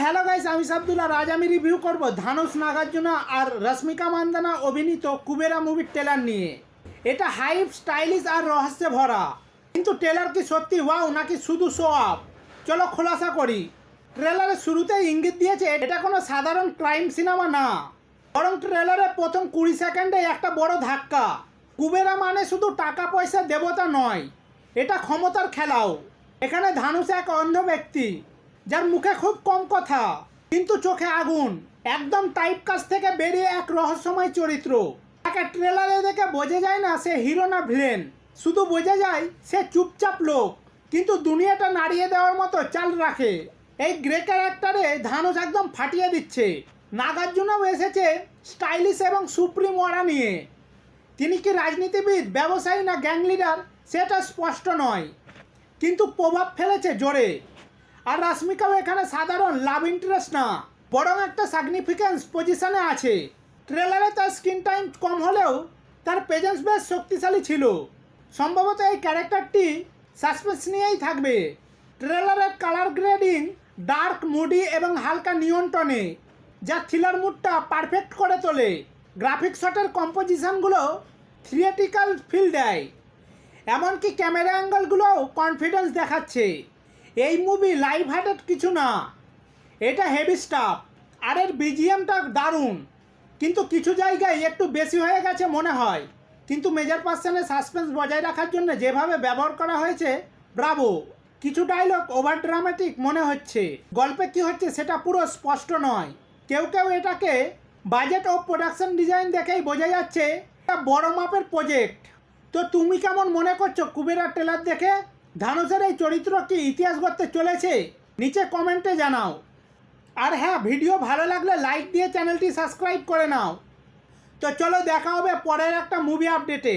Hello guys, আমি সাবদুল্লাহ। আজ আমি রিভিউ করব ধানুষ নাগার্জুনা আর রশ্মিকা মান্দানা অভিনীত কুবেরা মুভির ট্রেলার নিয়ে। এটা হাইপ, স্টাইলিশ আর রহস্যে ভরা। কিন্তু ট্রেলার কি সত্যি ওয়াও নাকি শুধু শো অফ? চলো খোলাসা করি। ট্রেলারের শুরুতেই ইঙ্গিত দিয়েছে এটা কোনো সাধারণ ক্রাইম সিনেমা না, বরং ট্রেলারের প্রথম 20 সেকেন্ডে একটা বড় ধাক্কা। কুবেরা মানে শুধু টাকা পয়সা দেবতা নয়, এটা ক্ষমতার খেলাও। এখানে ধানুষ এক অন্ধ ব্যক্তি যার মুখে খুব কম কথা কিন্তু চোখে আগুন, একদম টাইপকাস্ট থেকে বেরিয়ে এক রহস্যময় চরিত্র। তাকে ট্রেলারে দেখে বোঝা যায় না সে হিরো না ভিলেন, শুধু বোঝা যায় সে চুপচাপ লোক কিন্তু দুনিয়াটা নাড়িয়ে দেওয়ার মতো চাল রাখে। এই গ্রে ক্যারেক্টারে ধানুষ একদম ফাটিয়ে দিচ্ছে। নাগার্জুনাও এসেছে স্টাইলিশ এবং সুপ্রিম ওয়ারা নিয়ে। তিনি কি রাজনীতিবিদ, ব্যবসায়ী না গ্যাং লিডার সেটা স্পষ্ট নয়, কিন্তু প্রভাব ফেলেছে জোরে। আর রশ্মিকাও এখানে সাধারণ লাভ ইন্টারেস্ট না, বরং একটা সিগনিফিক্যান্স পজিশনে আছে। ট্রেলারে তার স্ক্রিন টাইম কম হলেও তার প্রেজেন্স বেশ শক্তিশালী ছিল। সম্ভবত এই ক্যারেক্টারটি সাসপেন্স নিয়েই থাকবে। ট্রেলারের কালার গ্রেডিং ডার্ক, মুডি এবং হালকা নিয়ন টনে, যা থ্রিলার মুডটা পারফেক্ট করে তোলে। গ্রাফিক শটের কম্পোজিশনগুলো থিয়েট্রিক্যাল ফিল দেয়, এমনকি ক্যামেরা অ্যাঙ্গেলগুলোও কনফিডেন্স দেখাচ্ছে। এই মুভি লাইভ হার্টেড কিছু না, এটা হেভি স্টাফ। আর এর বিজিএমটা দারুণ, কিন্তু কিছু জায়গায় একটু বেশি হয়ে গেছে মনে হয়। কিন্তু মেজর পার্সনে সাসপেন্স বজায় রাখার জন্য যেভাবে ব্যবহার করা হয়েছে, ব্রাভো। কিছু ডায়লগ ওভার ড্রামাটিক মনে হচ্ছে, গল্পে কি হচ্ছে সেটা পুরো স্পষ্ট নয়। কেউ কেউ এটাকে বাজেট ও প্রোডাকশন ডিজাইন দেখেই বোঝা যাচ্ছে এটা বড় মাপের প্রজেক্ট। তো তুমি কেমন মনে করছো কুবেরা ট্রেলার দেখে? ধানুষের এই চরিত্র কি ইতিহাস গড়তে চলেছে? নিচে কমেন্টে জানাও। আর হ্যাঁ, ভিডিও ভালো লাগলে লাইক দিয়ে চ্যানেলটি সাবস্ক্রাইব করে নাও। তো চলো দেখা হবে পরের একটা মুভি আপডেটে।